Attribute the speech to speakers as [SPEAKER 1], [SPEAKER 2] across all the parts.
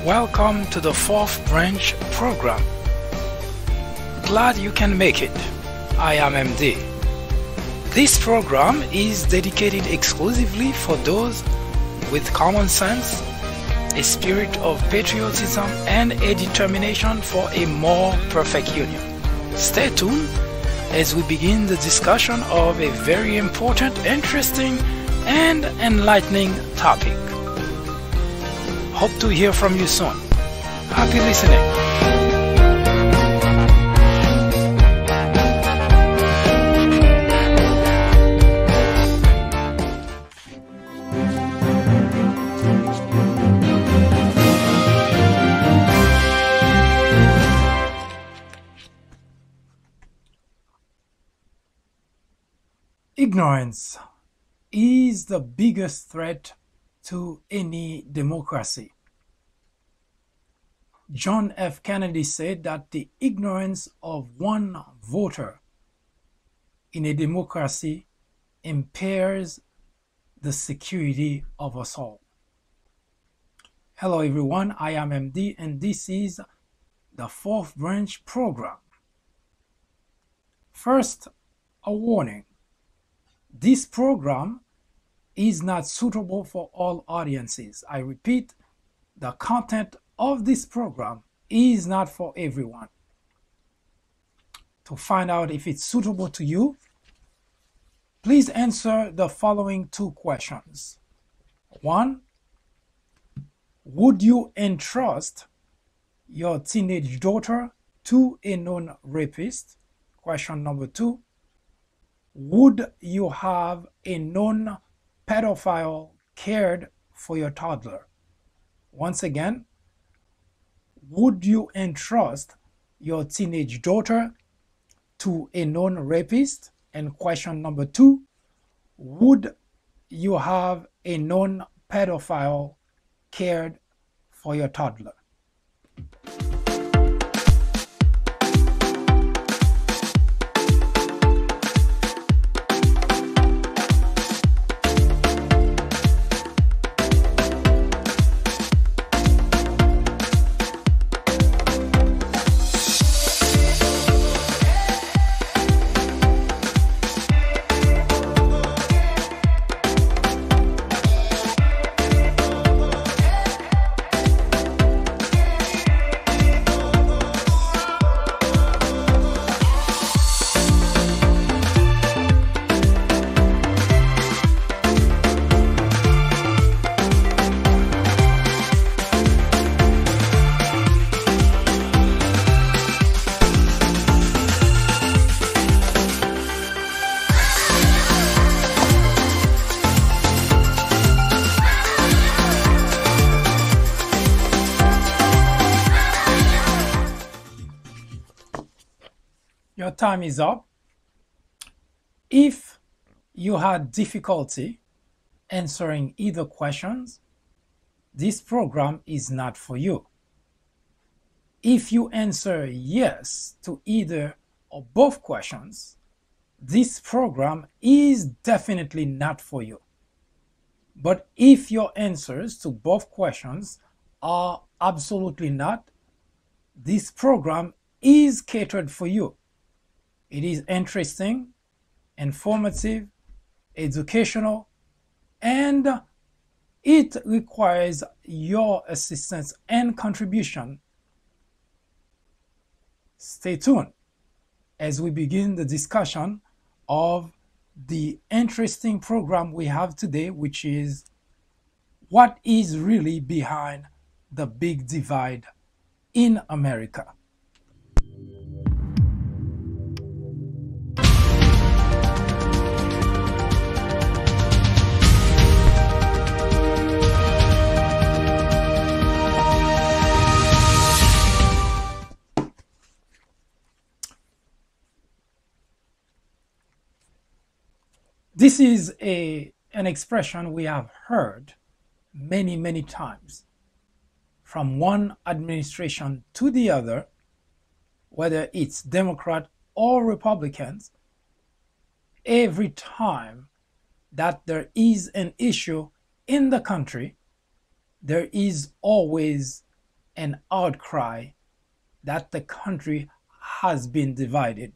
[SPEAKER 1] Welcome to the Fourth Branch program. Glad you can make it. I am MD. This program is dedicated exclusively for those with common sense, a spirit of patriotism, and a determination for a more perfect union. Stay tuned as we begin the discussion of a very important, interesting, and enlightening topic. Hope to hear from you soon. Happy listening.
[SPEAKER 2] Ignorance is the biggest threat to any democracy. John F. Kennedy said that the ignorance of one voter in a democracy impairs the security of us all. Hello everyone, I am MD and this is the Fourth Branch program. First, a warning. This program is not suitable for all audiences. I repeat, the content of this program is not for everyone. To find out if it's suitable to you, please answer the following two questions. 1. Would you entrust your teenage daughter to a known rapist? Question number 2. Would you have a known pedophile cared for your toddler? Once again, would you entrust your teenage daughter to a known rapist? And question number 2, would you have a known pedophile cared for your toddler? time is up. If you had difficulty answering either questions, this program is not for you. If you answer yes to either or both questions, this program is definitely not for you. But if your answers to both questions are absolutely not, this program is catered for you. It is interesting, informative, educational, and it requires your assistance and contribution. Stay tuned as we begin the discussion of the interesting program we have today, which is what is really behind the big divide in America. This is an expression we have heard many times from one administration to the other, whether it's Democrat or Republicans. Every time that there is an issue in the country, there is always an outcry that the country has been divided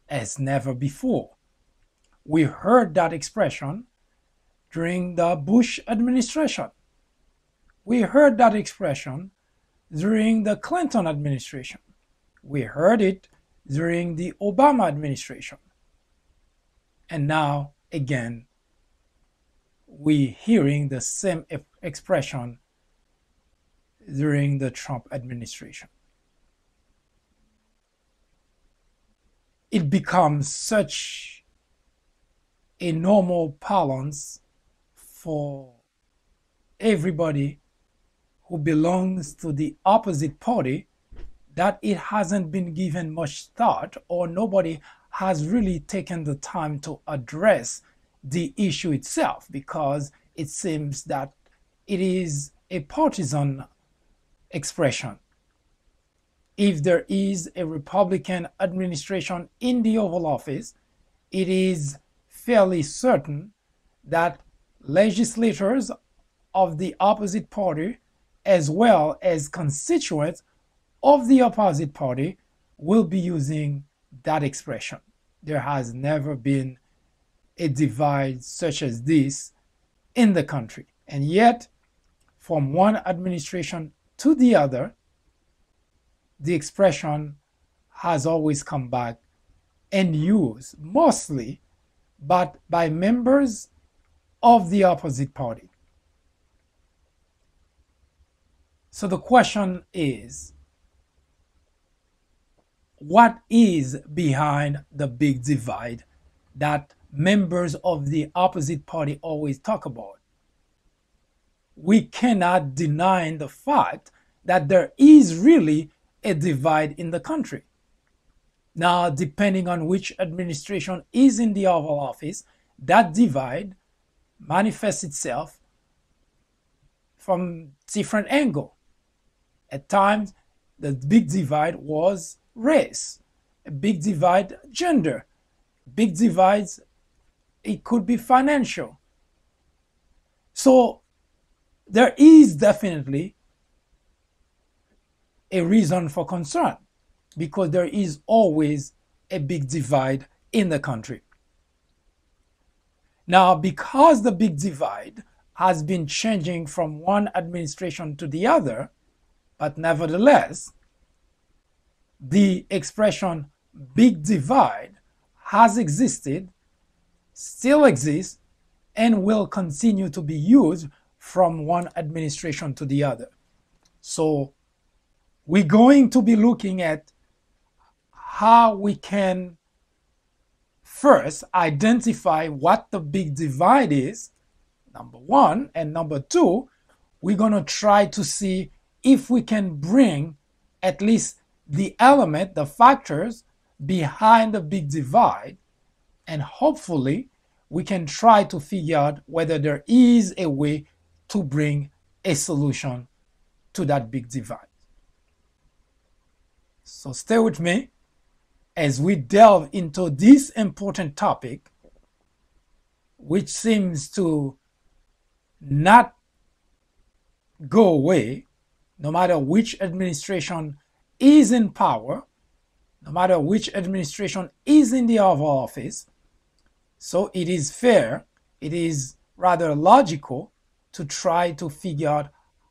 [SPEAKER 2] as never before. We heard that expression during the Bush administration. We heard that expression during the Clinton administration. We heard it during the Obama administration. And now, again, we're hearing the same expression during the Trump administration. It becomes such a normal parlance for everybody who belongs to the opposite party that it hasn't been given much thought, or nobody has really taken the time to address the issue itself, because it seems that it is a partisan expression. If there is a Republican administration in the Oval Office, it is fairly certain that legislators of the opposite party, as well as constituents of the opposite party, will be using that expression. There has never been a divide such as this in the country. And yet, from one administration to the other, the expression has always come back and used mostly but by members of the opposite party. So the question is, what is behind the big divide that members of the opposite party always talk about? We cannot deny the fact that there is really a divide in the country. Now, depending on which administration is in the Oval Office, that divide manifests itself from different angles. At times, the big divide was race, a big divide gender, big divides, it could be financial. So there is definitely a reason for concern, because there is always a big divide in the country. Now, because the big divide has been changing from one administration to the other, but nevertheless, the expression big divide has existed, still exists, and will continue to be used from one administration to the other. So we're going to be looking at how we can first identify what the big divide is, number one, and number two, we're going to try to see if we can bring at least the element, the factors behind the big divide, and hopefully we can try to figure out whether there is a way to bring a solution to that big divide. So stay with me as we delve into this important topic, which seems to not go away no matter which administration is in power, no matter which administration is in the Oval Office. So it is fair, it is rather logical to try to figure out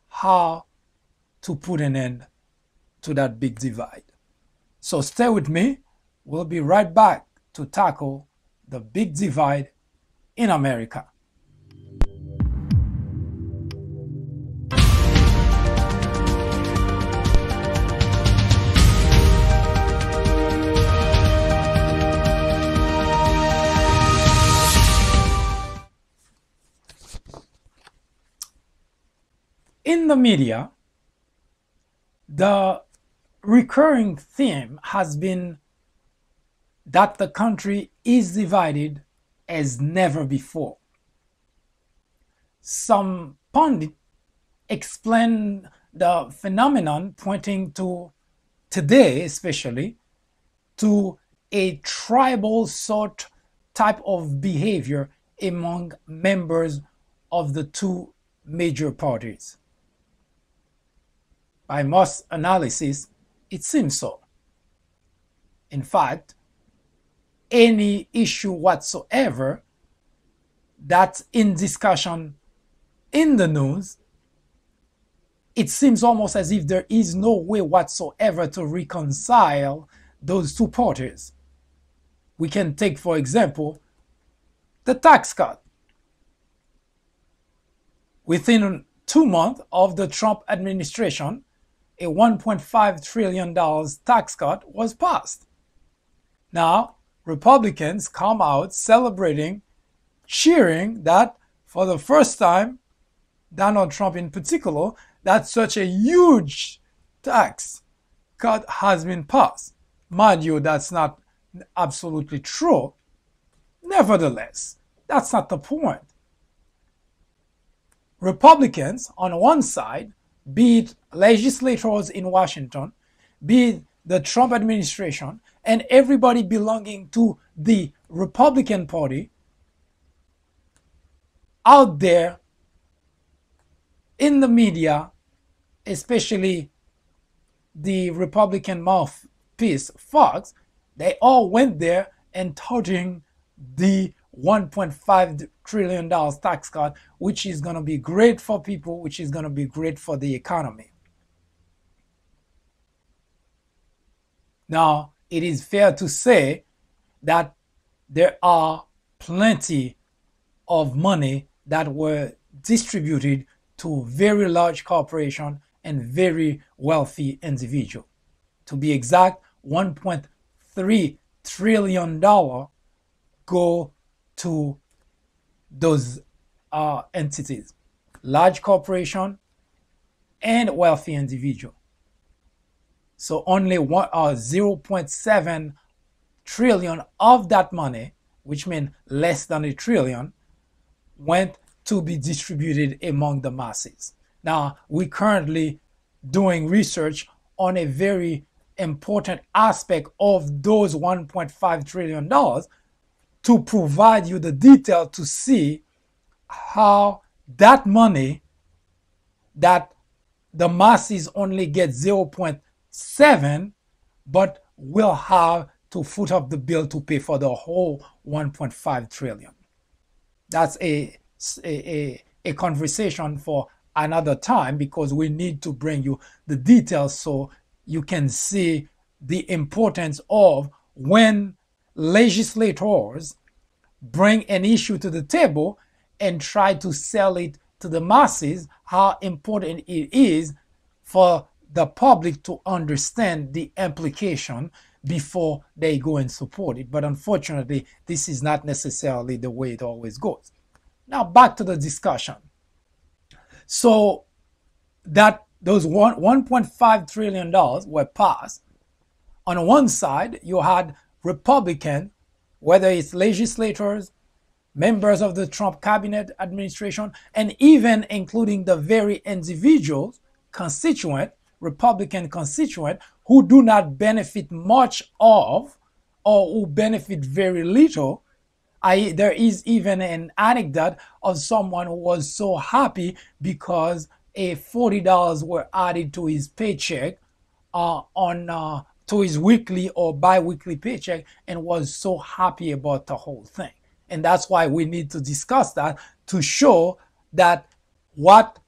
[SPEAKER 2] how to put an end to that big divide. So stay with me. We'll be right back to tackle the big divide in America. In the media, the recurring theme has been that the country is divided as never before. Some pundits explain the phenomenon, pointing to today especially to a tribal sort type of behavior among members of the two major parties. By most analysis, it seems so. In fact, any issue whatsoever that's in discussion in the news, it seems almost as if there is no way whatsoever to reconcile those two parties. We can take, for example, the tax cut. Within 2 months of the Trump administration, a $1.5 trillion tax cut was passed. Now, Republicans come out celebrating, cheering that for the first time, Donald Trump in particular, that such a huge tax cut has been passed. Mind you, that's not absolutely true. Nevertheless, that's not the point. Republicans on one side, be it legislators in Washington, be it the Trump administration, and everybody belonging to the Republican Party out there in the media, especially the Republican mouthpiece Fox, they all went there and touting the $1.5 trillion tax cut, which is going to be great for people, which is going to be great for the economy. Now, it is fair to say that there are plenty of money that were distributed to very large corporations and very wealthy individuals. To be exact, $1.3 trillion go to those entities, large corporation and wealthy individual. So only 0.7 trillion of that money, which means less than a trillion, went to be distributed among the masses. Now, we're currently doing research on a very important aspect of those $1.5 trillion to provide you the detail to see how that money that the masses only get 0.7 but will have to foot up the bill to pay for the whole 1.5 trillion. That's a conversation for another time, because we need to bring you the details so you can see the importance of when legislators bring an issue to the table and try to sell it to the masses, how important it is for the public to understand the implication before they go and support it. But unfortunately, this is not necessarily the way it always goes. Now back to the discussion. So that those $1.5 trillion were passed. On one side, you had Republican, whether it's legislators, members of the Trump cabinet administration, and even including the very individuals, constituent, Republican constituent, who do not benefit much of or who benefit very little. There is even an anecdote of someone who was so happy because a $40 were added to his paycheck to his weekly or bi-weekly paycheck, and was so happy about the whole thing. And that's why we need to discuss that, to show that what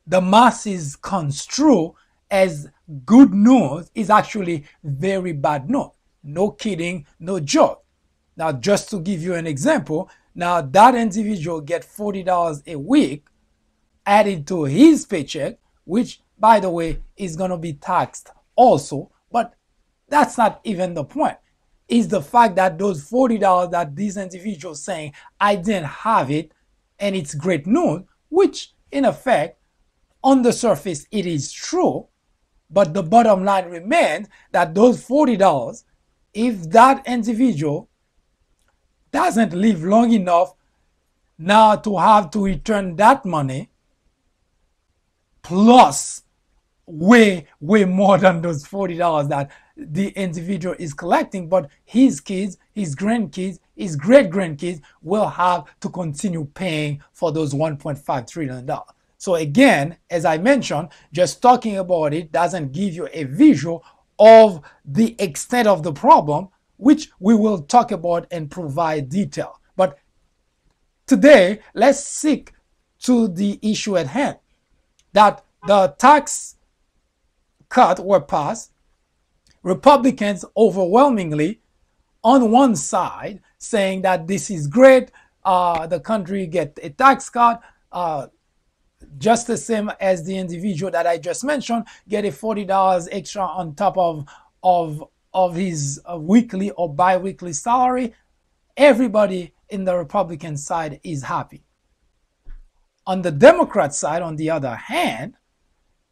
[SPEAKER 2] the masses construe as good news is actually very bad news. No kidding, no joke. Now, just to give you an example, now that individual get $40 a week added to his paycheck, which, by the way, is going to be taxed also, but that's not even the point. Is the fact that those $40 that these individuals saying, I didn't have it, and it's great news, which in effect, on the surface, it is true, but the bottom line remains that those $40, if that individual doesn't live long enough now to have to return that money, plus way more than those $40 that the individual is collecting, but his kids, his grandkids, his great-grandkids will have to continue paying for those $1.5 trillion. So again, as I mentioned, just talking about it doesn't give you a visual of the extent of the problem, which we will talk about and provide detail. But today, let's stick to the issue at hand, that the tax cut were passed. Republicans overwhelmingly on one side saying that this is great, the country get a tax cut, just the same as the individual that I just mentioned get a $40 extra on top of his weekly or bi-weekly salary. Everybody in the Republican side is happy. On the Democrat side, on the other hand,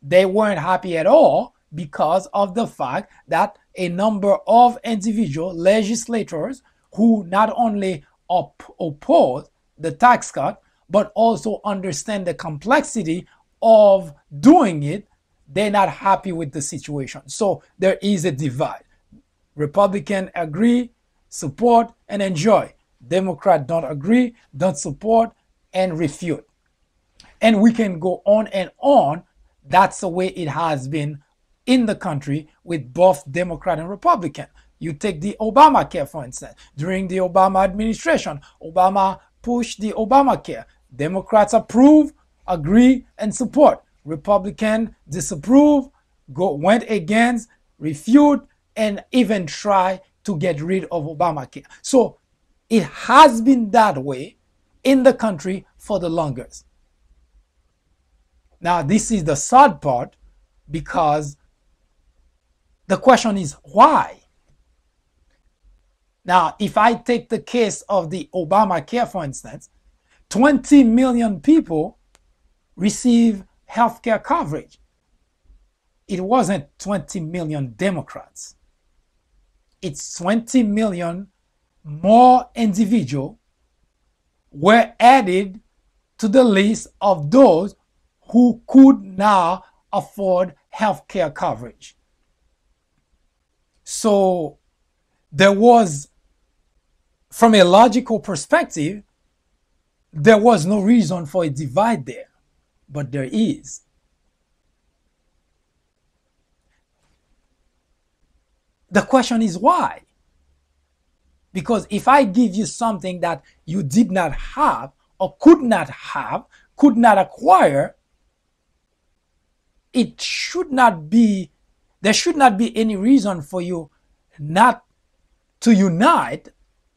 [SPEAKER 2] they weren't happy at all because of the fact that a number of individual legislators who not only oppose the tax cut, but also understand the complexity of doing it, they're not happy with the situation. So there is a divide. Republican agree, support, and enjoy. Democrat don't agree, don't support, and refute. And we can go on and on. That's the way it has been in the country with both Democrat and Republican. You take the Obamacare, for instance. During the Obama administration, Obama pushed the Obamacare. Democrats approve, agree, and support. Republican disapprove, went against, refute, and even try to get rid of Obamacare. So it has been that way in the country for the longest. Now, this is the sad part, because the question is why? Now, if I take the case of the Obamacare, for instance, 20 million people receive healthcare coverage. It wasn't 20 million Democrats. It's 20 million more individuals were added to the list of those who could now afford healthcare coverage. So there was, from a logical perspective, there was no reason for a divide there, but there is. The question is why? Because if I give you something that you did not have or could not acquire, it should not be, there should not be any reason for you not to unite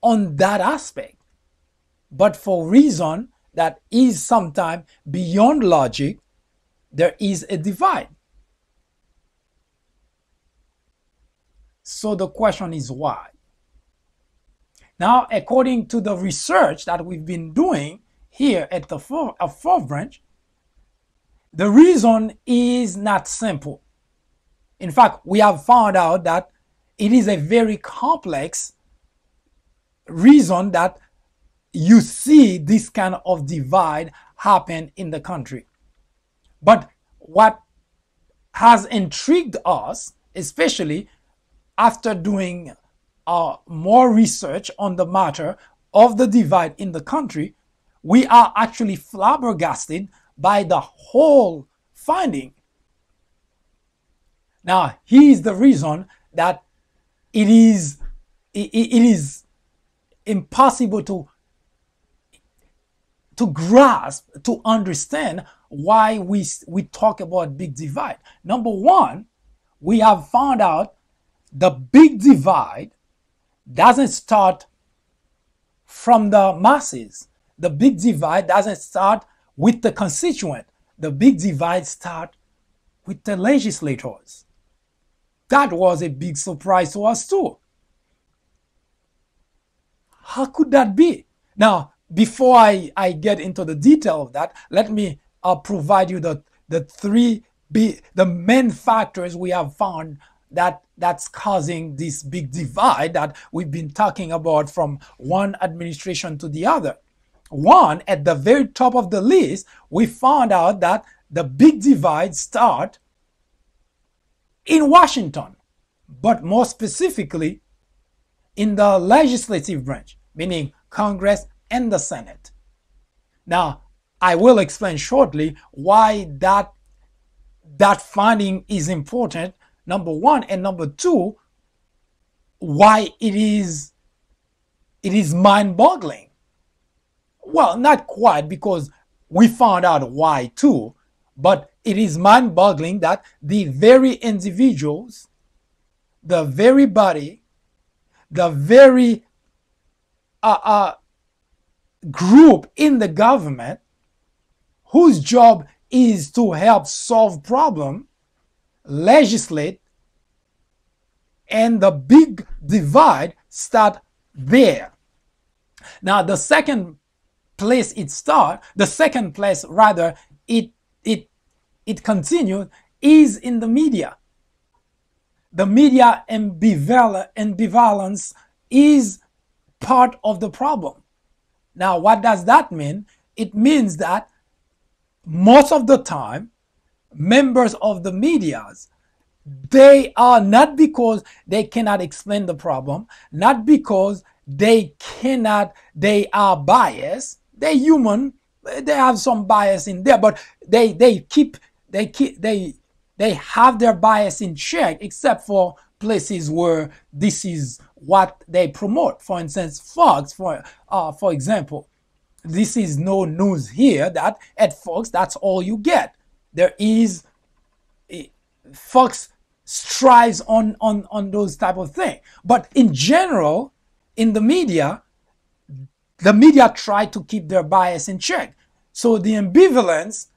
[SPEAKER 2] on that aspect. But for reason that is sometimes beyond logic, there is a divide. So the question is why? Now, according to the research that we've been doing here at the Fourth Branch, the reason is not simple. In fact, we have found out that it is a very complex reason that you see this kind of divide happen in the country. But what has intrigued us, especially after doing more research on the matter of the divide in the country, we are actually flabbergasted by the whole finding. Now, here's the reason that it is impossible to grasp, to understand why we talk about big divide. Number one, we have found out the big divide doesn't start from the masses. The big divide doesn't start with the constituent. The big divide starts with the legislators. That was a big surprise to us too. How could that be? Now, before I get into the detail of that, let me provide you the main factors we have found that's causing this big divide that we've been talking about from one administration to the other. One, at the very top of the list, we found out that the big divide starts in Washington, but more specifically in the legislative branch, meaning Congress and the Senate. Now, I will explain shortly why that finding is important, number one, and number two, why it is mind-boggling. Well, not quite, because we found out why too, but it is mind-boggling that the very individuals, the very body, the very group in the government whose job is to help solve problem, legislate, and the big divide start there. Now, the second place it continued is in the media. The media ambivalence is part of the problem. Now, what does that mean? It means that most of the time, members of the medias, they are not because they cannot explain the problem, not because they are biased. They're human. They have some bias in there, but they have their bias in check, except for places where this is what they promote. For instance, Fox, for example, this is no news here that at Fox that's all you get. There is Fox strives on those type of things, but in general, in the media try to keep their bias in check. So the ambivalence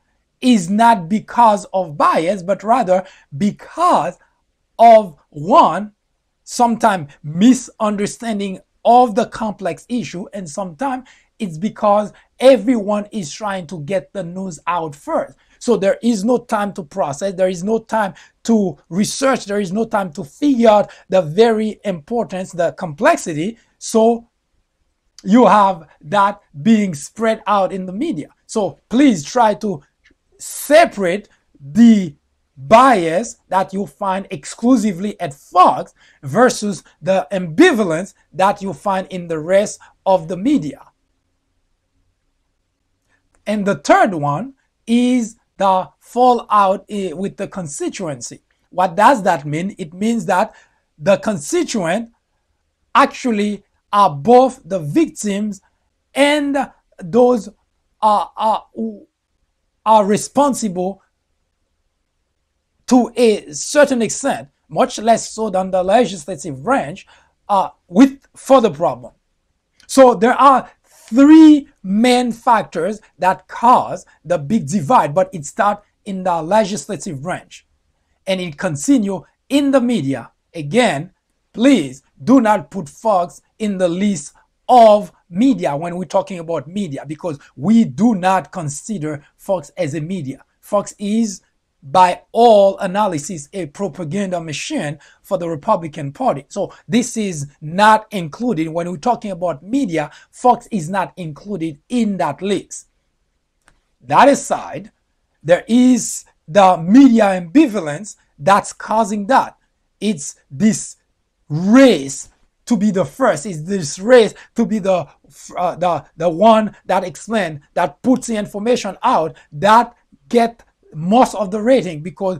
[SPEAKER 2] is not because of bias, but rather because of one, sometimes misunderstanding of the complex issue, and sometimes it's because everyone is trying to get the news out first. So there is no time to process, there is no time to research, there is no time to figure out the very importance, the complexity. So you have that being spread out in the media. So please try to separate the bias that you find exclusively at Fox versus the ambivalence that you find in the rest of the media. And the third one is the fallout with the constituency. What does that mean? It means that the constituent actually are both the victims and those who are responsible to a certain extent, much less so than the legislative branch, for the problem. So there are three main factors that cause the big divide, but it starts in the legislative branch and it continues in the media. Again, please do not put Fox in the list of media when we're talking about media, because we do not consider Fox as a media. Fox is by all analysis, a propaganda machine for the Republican Party. So this is not included. When we're talking about media, Fox is not included in that list. That aside, there is the media ambivalence that's causing that. It's this race to be the first. It's this race to be the one that explains, that puts the information out, that get most of the rating, because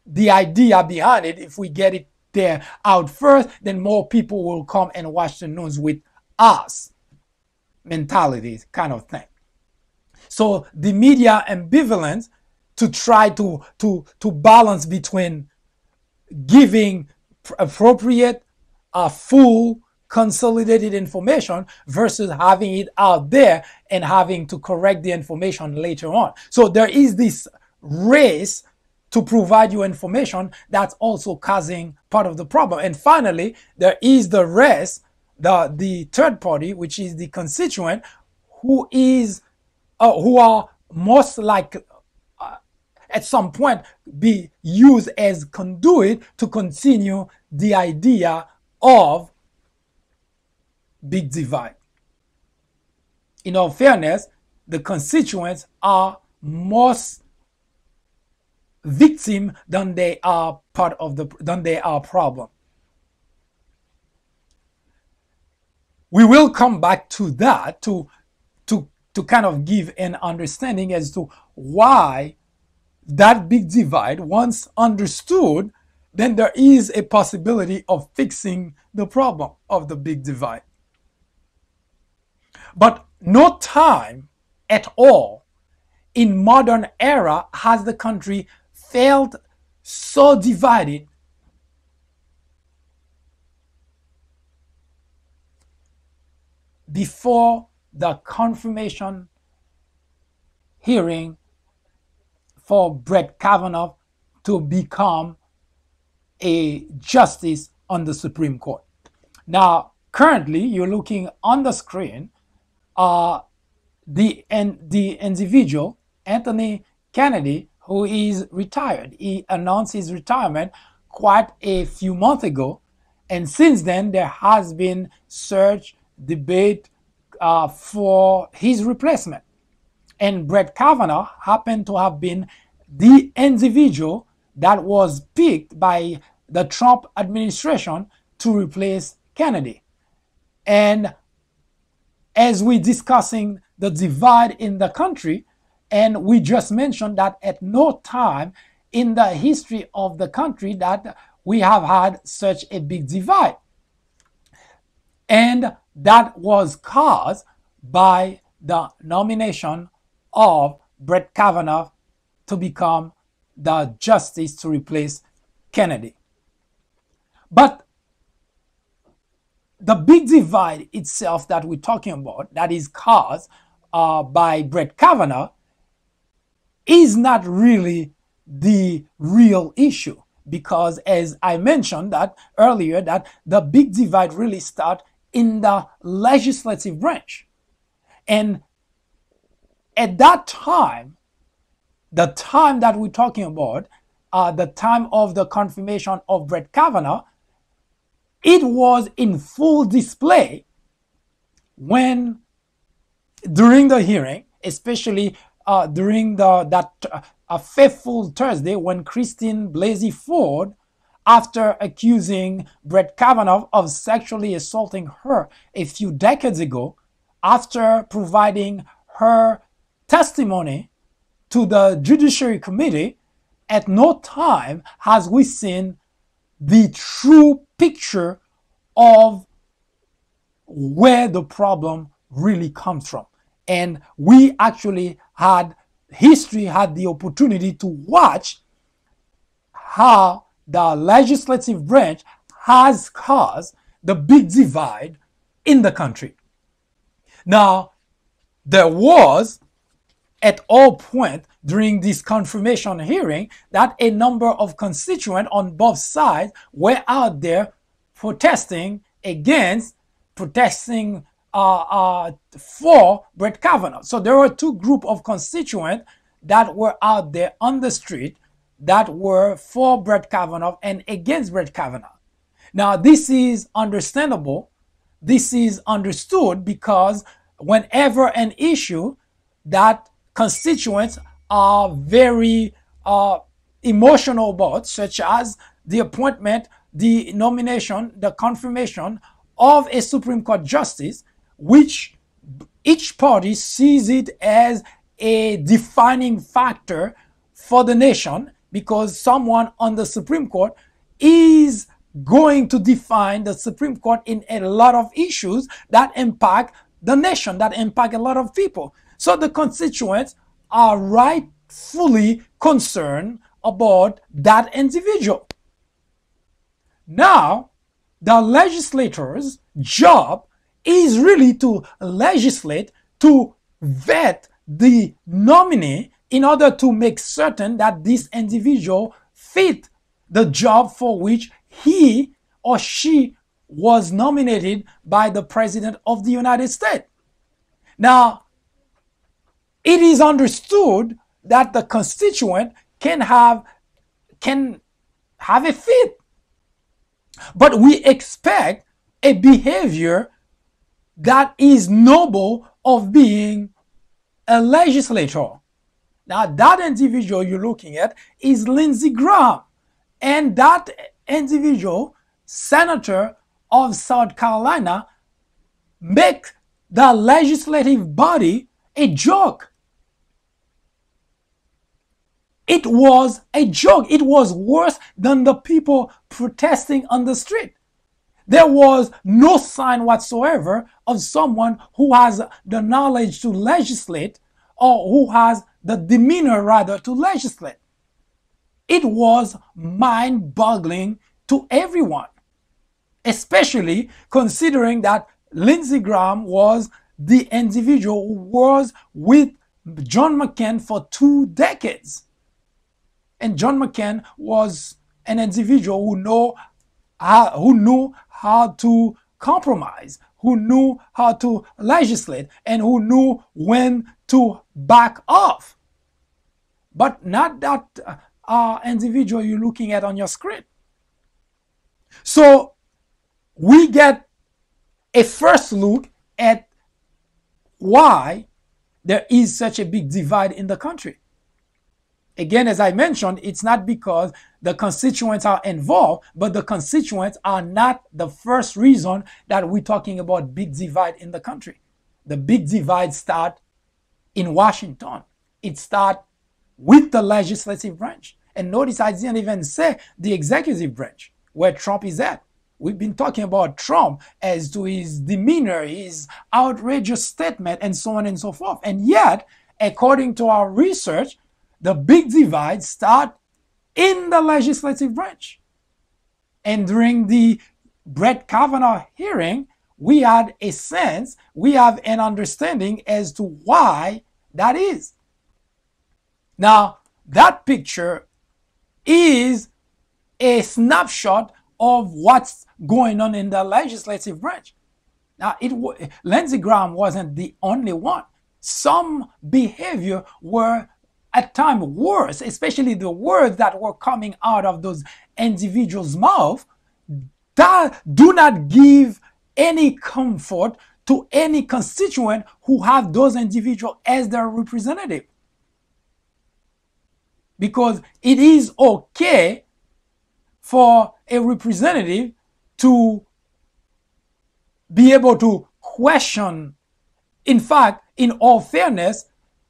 [SPEAKER 2] the idea behind it, if we get it there out first, then more people will come and watch the news with us mentality kind of thing. So the media ambivalence to try to balance between giving appropriate, full, consolidated information versus having it out there and having to correct the information later on. So there is this race to provide you information that's also causing part of the problem. And finally, there is the rest, the third party, which is the constituent, who are most likely at some point be used as conduit to continue the idea of big divide. In all fairness, the constituents are most victim than they are problem. We will come back to that to kind of give an understanding as to why that big divide, once understood, then there is a possibility of fixing the problem of the big divide. But no time at all in modern era has the country felt so divided before the confirmation hearing for Brett Kavanaugh to become a justice on the Supreme Court. Now, currently, you're looking on the screen, the individual, Anthony Kennedy, who is retired. He announced his retirement quite a few months ago, and since then there has been search, debate for his replacement. And Brett Kavanaugh happened to have been the individual that was picked by the Trump administration to replace Kennedy. And as we're discussing the divide in the country, and we just mentioned that at no time in the history of the country that we have had such a big divide. And that was caused by the nomination of Brett Kavanaugh to become the justice to replace Kennedy. But the big divide itself that we're talking about, that is caused by Brett Kavanaugh, is not really the real issue, because as I mentioned that earlier, that the big divide really starts in the legislative branch. And at that time, the time that we're talking about, the time of the confirmation of Brett Kavanaugh, it was in full display when, during the hearing, especially during that fateful Thursday when Christine Blasey Ford, after accusing Brett Kavanaugh of sexually assaulting her a few decades ago, after providing her testimony to the Judiciary Committee, at no time has we seen the true picture of where the problem really comes from. And we actually had the opportunity to watch how the legislative branch has caused the big divide in the country. Now, there was at all points during this confirmation hearing that a number of constituents on both sides were out there protesting for Brett Kavanaugh. So there were two groups of constituents that were out there on the street that were for Brett Kavanaugh and against Brett Kavanaugh. Now, this is understandable. This is understood because whenever an issue that constituents are very emotional about, such as the appointment, the nomination, the confirmation of a Supreme Court justice, which each party sees it as a defining factor for the nation, because someone on the Supreme Court is going to define the Supreme Court in a lot of issues that impact the nation, that impact a lot of people. So the constituents are rightfully concerned about that individual. Now, the legislator's job is really to legislate, to vet the nominee in order to make certain that this individual fit the job for which he or she was nominated by the President of the United States. Now, it is understood that the constituent can have a fit, but we expect a behavior that is noble of being a legislator. Now, that individual you're looking at is Lindsey Graham, and that individual, senator of South Carolina, make the legislative body a joke. It was a joke. It was worse than the people protesting on the street. There was no sign whatsoever of someone who has the knowledge to legislate, or who has the demeanor rather to legislate. It was mind-boggling to everyone, especially considering that Lindsey Graham was the individual who was with John McCain for 2 decades. And John McCain was an individual who knew how to compromise, who knew how to legislate, and who knew when to back off. But not that individual you're looking at on your screen. So we get a first look at why there is such a big divide in the country. Again, as I mentioned, it's not because the constituents are involved, but the constituents are not the first reason that we're talking about big divide in the country. The big divide starts in Washington. It starts with the legislative branch. And notice I didn't even say the executive branch, where Trump is at. We've been talking about Trump as to his demeanor, his outrageous statement, and so on and so forth. And yet, according to our research, the big divide starts in the legislative branch. And during the Brett Kavanaugh hearing, we had a sense, we have an understanding as to why that is. Now, that picture is a snapshot of what's going on in the legislative branch. Now, Lindsey Graham wasn't the only one. Some behavior were at times worse, especially the words that were coming out of those individuals' mouth that do not give any comfort to any constituent who have those individuals as their representative. Because it is okay for a representative to be able to question. In fact, in all fairness,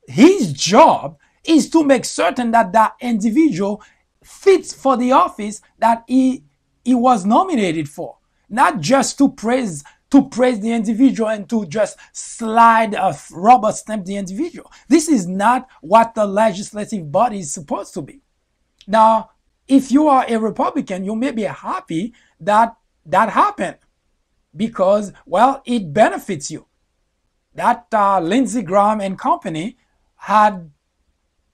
[SPEAKER 2] his job is to make certain that that individual fits for the office that he was nominated for. Not just to praise the individual and to just slide a rubber stamp the individual. This is not what the legislative body is supposed to be. Now, if you are a Republican, you may be happy that that happened because, well, it benefits you. That Lindsey Graham and company had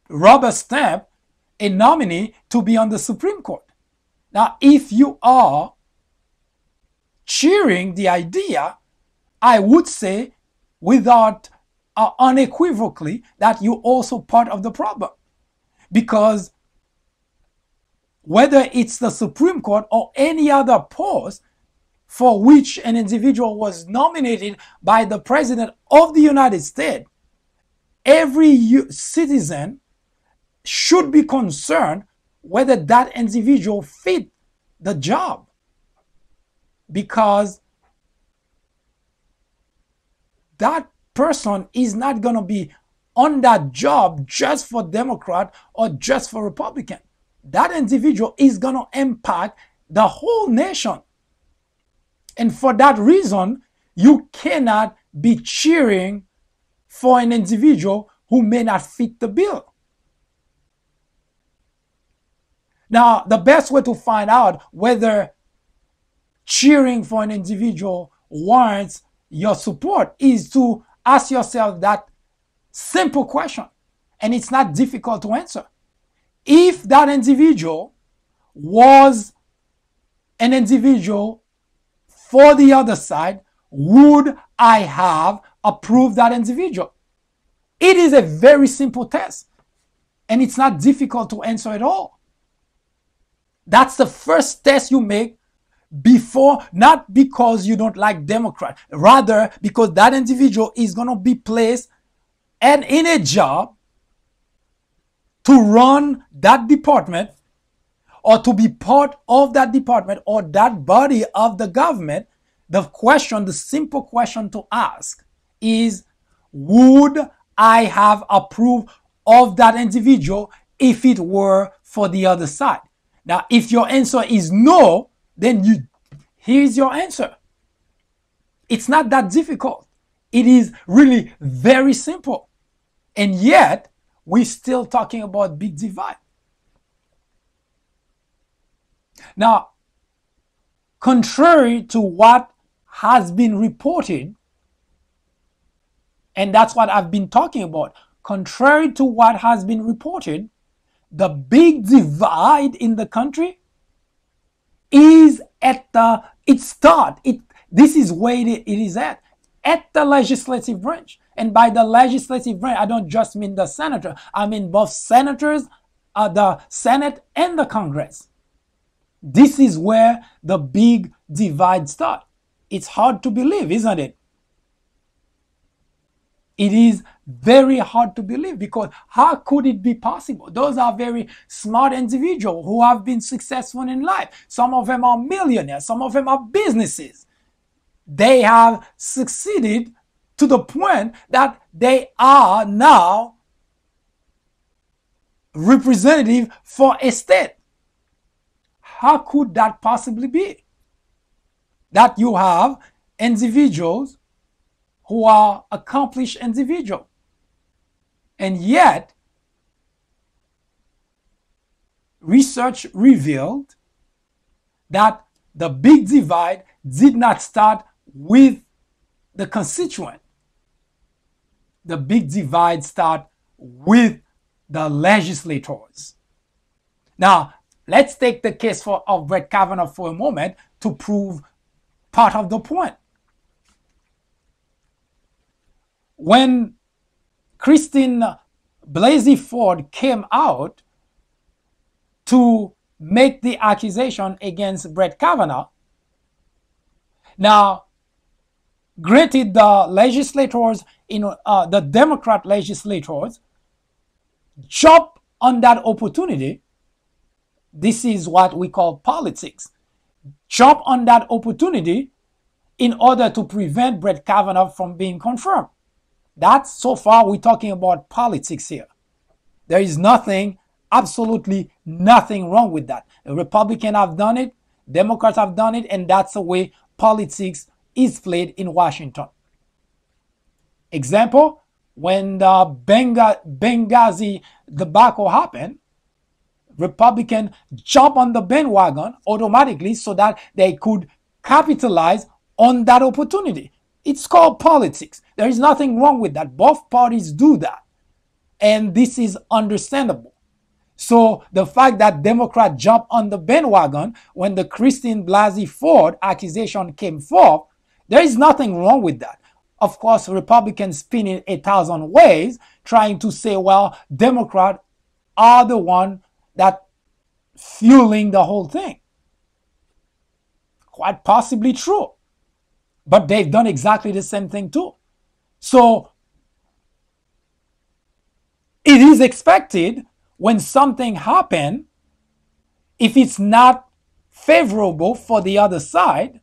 [SPEAKER 2] rubber stamp a nominee to be on the Supreme Court. Now, if you are cheering the idea, I would say without unequivocally that you're also part of the problem. Because whether it's the Supreme Court or any other post for which an individual was nominated by the President of the United States, every citizen should be concerned whether that individual fit the job, because that person is not going to be on that job just for Democrat or just for Republican. That individual is going to impact the whole nation. And for that reason, you cannot be cheering for an individual who may not fit the bill. Now, the best way to find out whether cheering for an individual warrants your support is to ask yourself that simple question. And it's not difficult to answer. If that individual was an individual for the other side, would I have approved that individual? It is a very simple test, and it's not difficult to answer at all. That's the first test you make before, not because you don't like Democrat, rather because that individual is going to be placed and in a job to run that department or to be part of that department or that body of the government. The simple question to ask is, would I have approved of that individual if it were for the other side? Now, if your answer is no, then here's your answer. It's not that difficult. It is really very simple. And yet, we're still talking about big divide. Now, contrary to what has been reported, and that's what I've been talking about, contrary to what has been reported, the big divide in the country is at its start. This is where it is at the legislative branch. And by the legislative branch, I don't just mean the senator. I mean both senators, the Senate and the Congress. This is where the big divide starts. It's hard to believe, isn't it? It is very hard to believe, because how could it be possible? Those are very smart individuals who have been successful in life. Some of them are millionaires. Some of them are businesses. They have succeeded to the point that they are now representative for a state. How could that possibly be? That you have individuals who are accomplished individuals, and yet research revealed that the big divide did not start with the constituent. The big divide started with the legislators. Now, let's take the case of Brett Kavanaugh for a moment to prove part of the point. When Christine Blasey Ford came out to make the accusation against Brett Kavanaugh, now, granted, the legislators, the Democrat legislators, jumped on that opportunity. This is what we call politics. Jump on that opportunity in order to prevent Brett Kavanaugh from being confirmed. That's, so far, we're talking about politics here. There is nothing, absolutely nothing wrong with that. The Republicans have done it, Democrats have done it, and that's the way politics is played in Washington. Example, when the Benghazi debacle happened, Republicans jumped on the bandwagon automatically so that they could capitalize on that opportunity. It's called politics. There is nothing wrong with that. Both parties do that. And this is understandable. So the fact that Democrats jumped on the bandwagon when the Christine Blasey Ford accusation came forth, there is nothing wrong with that. Of course, Republicans spin it 1,000 ways, trying to say, well, Democrats are the one that fueling the whole thing. Quite possibly true. But they've done exactly the same thing too. So it is expected when something happens, if it's not favorable for the other side,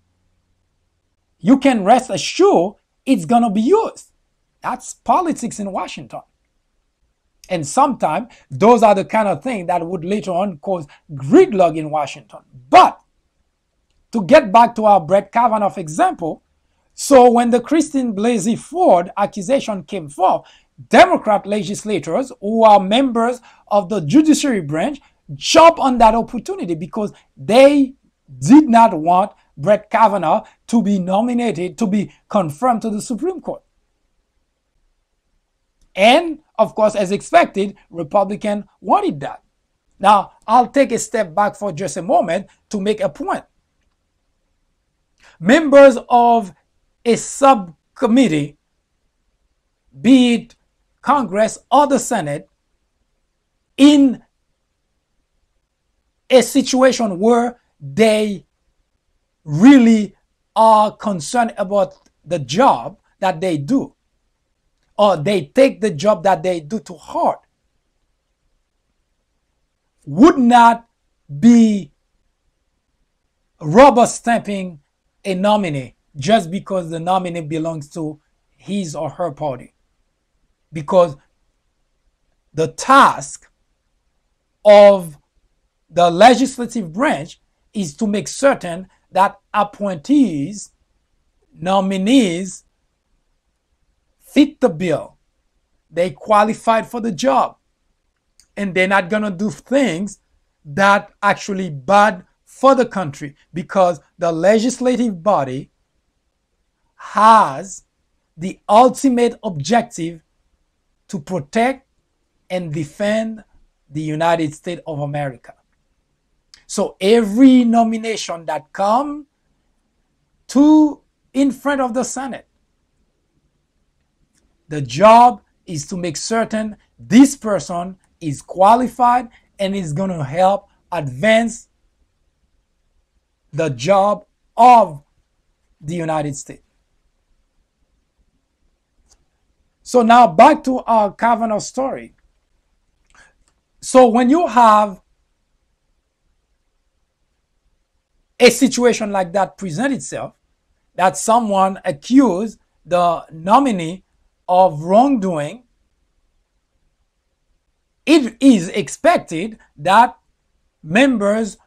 [SPEAKER 2] you can rest assured it's going to be used. That's politics in Washington. And sometimes those are the kind of things that would later on cause gridlock in Washington. But to get back to our Brett Kavanaugh example, so when the Christine Blasey Ford accusation came forth, Democrat legislators who are members of the judiciary branch jumped on that opportunity because they did not want Brett Kavanaugh to be nominated, to be confirmed to the Supreme Court. And of course, as expected, Republicans wanted that. Now, I'll take a step back for just a moment to make a point. Members of a subcommittee, be it Congress or the Senate, in a situation where they really are concerned about the job that they do, or they take the job that they do to heart, would not be rubber stamping a nominee just because the nominee belongs to his or her party. Because the task of the legislative branch is to make certain that appointees, nominees, fit the bill. They qualified for the job. And they're not going to do things that actually bad for the country, because the legislative body has the ultimate objective to protect and defend the United States of America. So every nomination that comes to in front of the Senate, the job is to make certain this person is qualified and is going to help advance the job of the United States. So now back to our Kavanaugh story. So when you have a situation like that present itself, that someone accused the nominee of wrongdoing, it is expected that members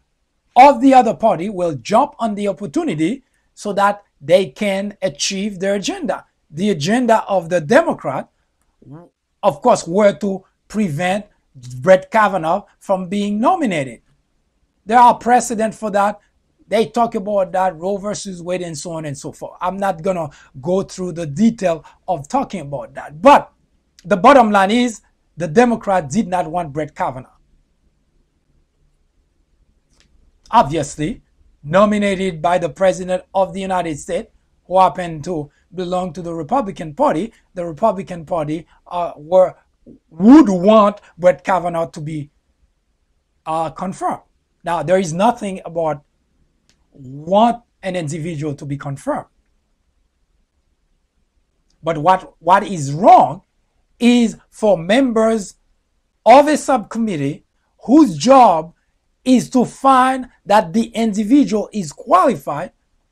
[SPEAKER 2] of the other party will jump on the opportunity so that they can achieve their agenda. The agenda of the Democrat, of course, were to prevent Brett Kavanaugh from being nominated. There are precedents for that. They talk about that, Roe versus Wade, and so on and so forth. I'm not going to go through the detail of talking about that. But the bottom line is the Democrat did not want Brett Kavanaugh. Obviously, nominated by the President of the United States, who happened to belong to the Republican Party, the Republican Party would want Brett Kavanaugh to be confirmed. Now, there is nothing about want an individual to be confirmed. But what is wrong is for members of a subcommittee whose job is to find that the individual is qualified,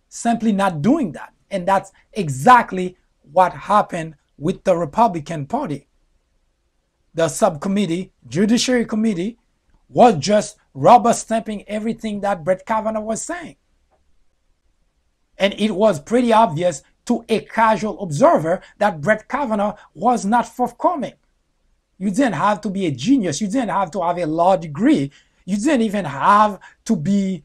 [SPEAKER 2] simply not doing that. And that's exactly what happened with the Republican Party. The subcommittee, Judiciary Committee, was just rubber stamping everything that Brett Kavanaugh was saying. And it was pretty obvious to a casual observer that Brett Kavanaugh was not forthcoming. You didn't have to be a genius. You didn't have to have a law degree. You didn't even have to be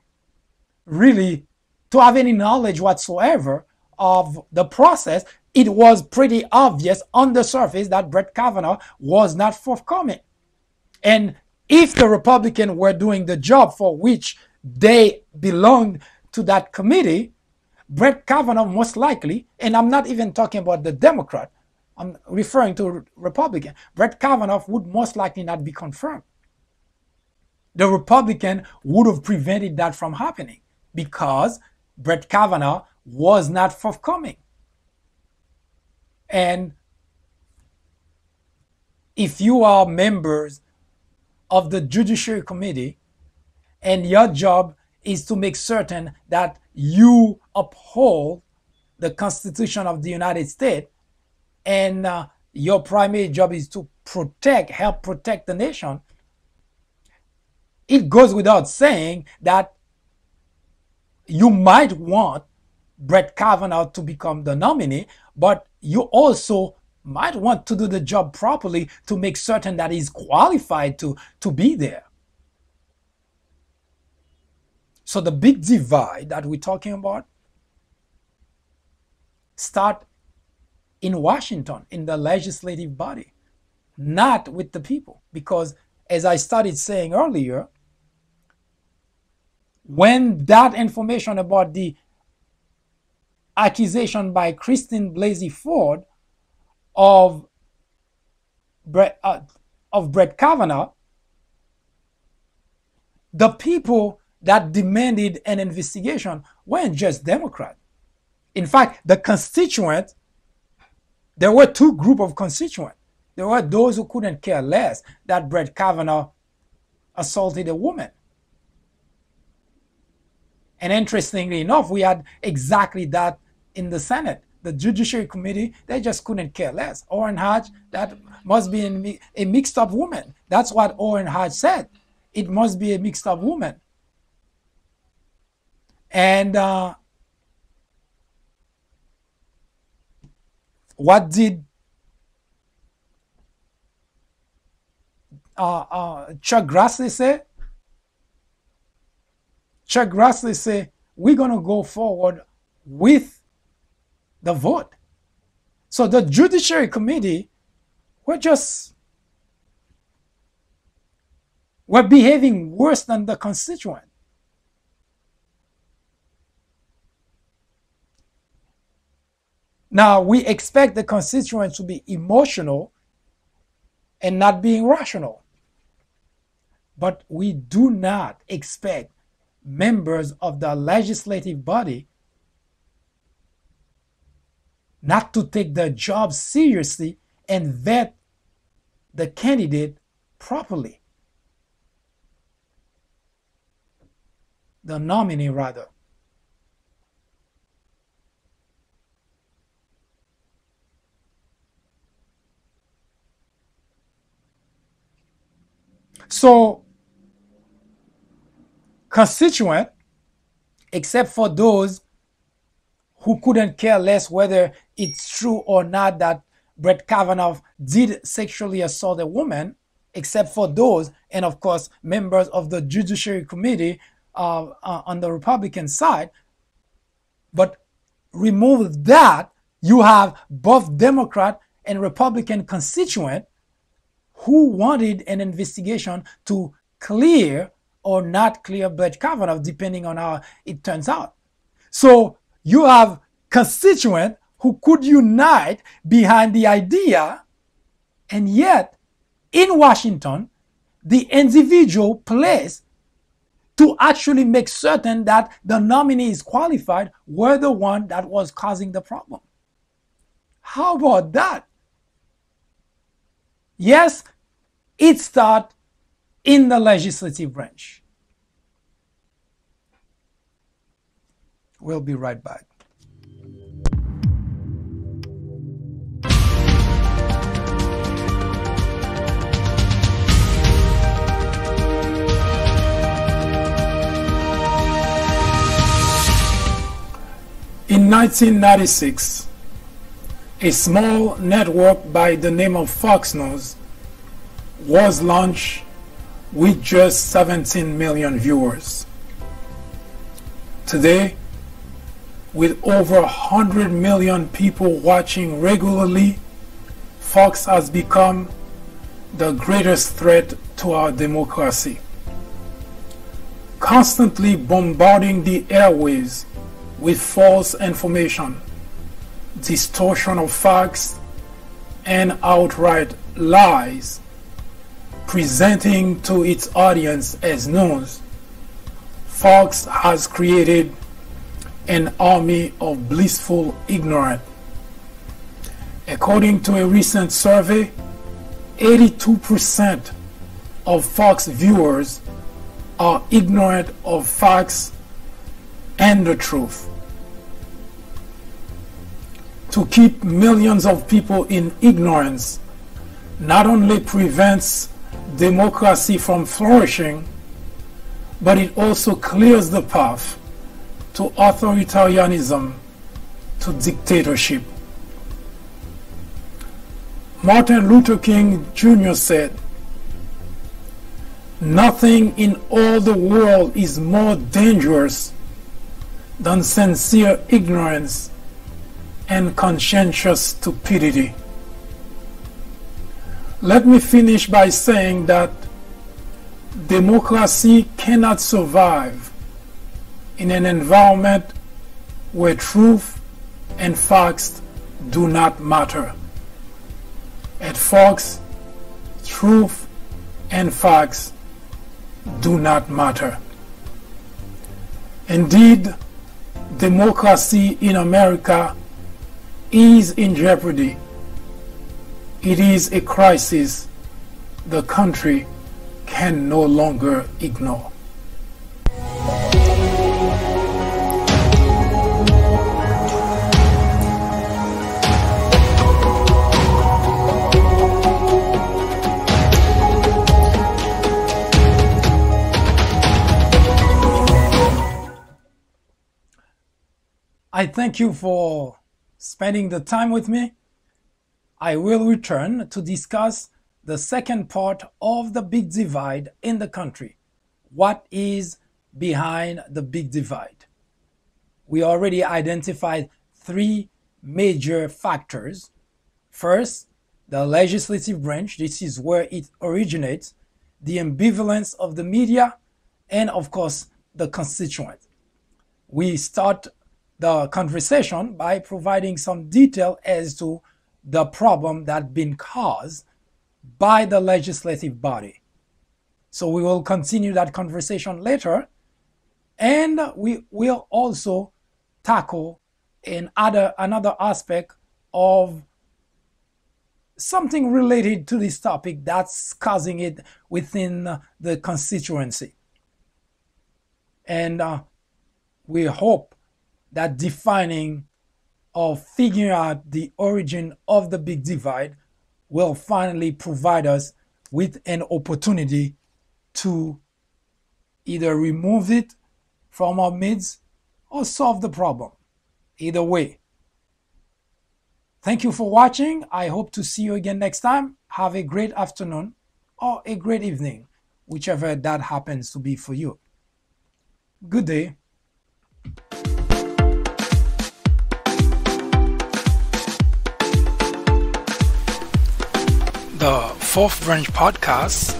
[SPEAKER 2] really, to have any knowledge whatsoever of the process. It was pretty obvious on the surface that Brett Kavanaugh was not forthcoming. And if the Republicans were doing the job for which they belonged to that committee, Brett Kavanaugh most likely, and I'm not even talking about the Democrat, I'm referring to Republican, Brett Kavanaugh would most likely not be confirmed. the Republican would have prevented that from happening because Brett Kavanaugh was not forthcoming. And if you are members of the Judiciary Committee and your job is to make certain that you uphold the Constitution of the United States, and your primary job is to help protect the nation, it goes without saying that you might want Brett Kavanaugh to become the nominee, but you also might want to do the job properly to make certain that he's qualified to be there. So the big divide that we're talking about start in Washington, in the legislative body, not with the people. Because as I started saying earlier, when that information about the accusation by Christine Blasey Ford of Brett Kavanaugh, the people that demanded an investigation weren't just Democrats. In fact, the constituents, there were two groups of constituents. There were those who couldn't care less that Brett Kavanaugh assaulted a woman. And interestingly enough, we had exactly that in the Senate. The Judiciary Committee, they just couldn't care less. Orrin Hatch, that must be a mixed up woman. That's what Orrin Hatch said. It must be a mixed up woman. And what did Chuck Grassley say? Chuck Grassley said, we're going to go forward with the vote. So the Judiciary Committee were behaving worse than the constituent. Now, we expect the constituents to be emotional and not being rational. But we do not expect members of the legislative body not to take their job seriously and vet the candidate properly. The nominee, rather. So, constituent, except for those who couldn't care less whether it's true or not that Brett Kavanaugh did sexually assault a woman, except for those, and of course, members of the Judiciary Committee on the Republican side. But remove that, you have both Democrat and Republican constituent who wanted an investigation to clear or not clear Brett Kavanaugh, depending on how it turns out. So you have constituents who could unite behind the idea, and yet in Washington, the individual place to actually make certain that the nominee is qualified were the one that was causing the problem. How about that? Yes, it starts in the legislative branch. We'll be right back. In 1996, a small network by the name of Fox News was launched with just 17 million viewers. Today, with over 100 million people watching regularly, Fox has become the greatest threat to our democracy, constantly bombarding the airwaves with false information, distortion of facts, and outright lies. presenting to its audience as news, Fox has created an army of blissful ignorance. According to a recent survey, 82% of Fox viewers are ignorant of facts and the truth. To keep millions of people in ignorance not only prevents democracy from flourishing, but it also clears the path to authoritarianism, to dictatorship. Martin Luther King Jr. said, "Nothing in all the world is more dangerous than sincere ignorance and conscientious stupidity." Let me finish by saying that democracy cannot survive in an environment where truth and facts do not matter. At Fox, truth and facts do not matter. Indeed, democracy in America is in jeopardy. It is a crisis the country can no longer ignore. I thank you for spending the time with me. I will return to discuss the second part of the big divide in the country. What is behind the big divide? We already identified three major factors. First, the legislative branch. This is where it originates. The ambivalence of the media, and of course, the constituent. We start the conversation by providing some detail as to the problem that's been caused by the legislative body. So we will continue that conversation later, and we will also tackle another aspect of something related to this topic that's causing it within the constituency. And we hope that defining or figuring out the origin of the big divide will finally provide us with an opportunity to either remove it from our midst or solve the problem. Either way. Thank you for watching. I hope to see you again next time. Have a great afternoon or a great evening, whichever that happens to be for you. Good day.
[SPEAKER 1] The Fourth Branch Podcast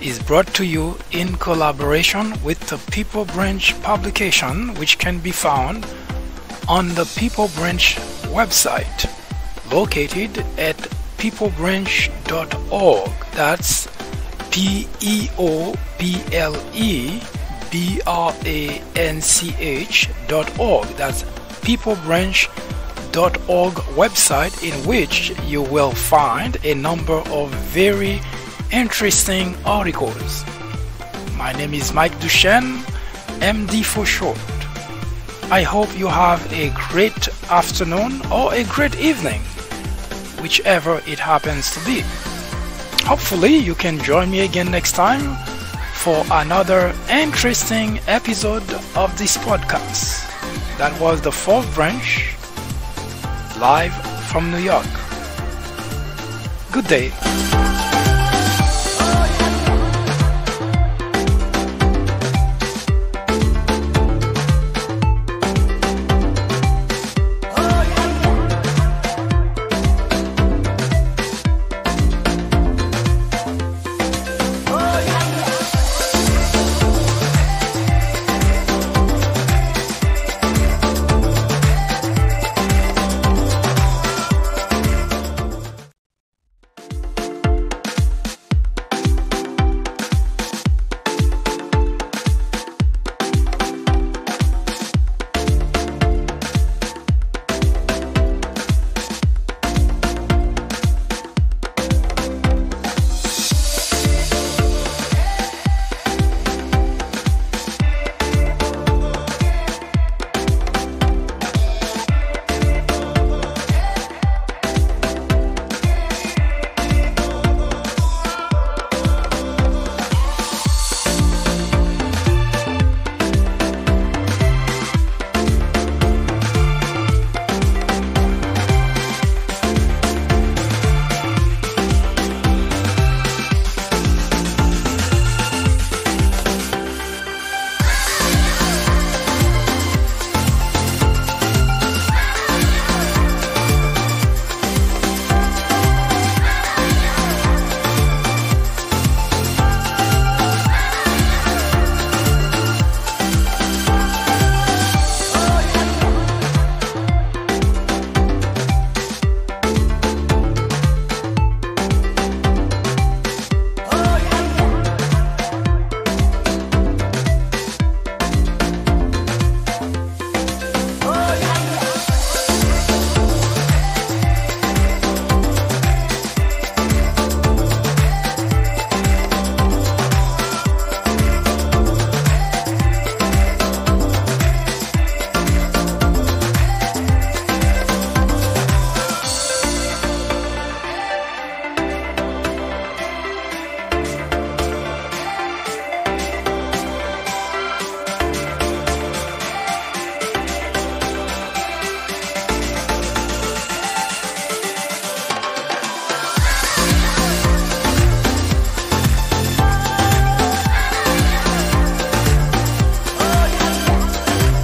[SPEAKER 1] is brought to you in collaboration with the People Branch publication, which can be found on the People Branch website, located at peoplebranch.org. That's peoplebranch.org. That's peoplebranch.org website, in which you will find a number of very interesting articles. My name is Mike Duchesne, MD for short. I hope you have a great afternoon or a great evening, whichever it happens to be. Hopefully you can join me again next time for another interesting episode of this podcast. That was the Fourth Branch, live from New York. Good day.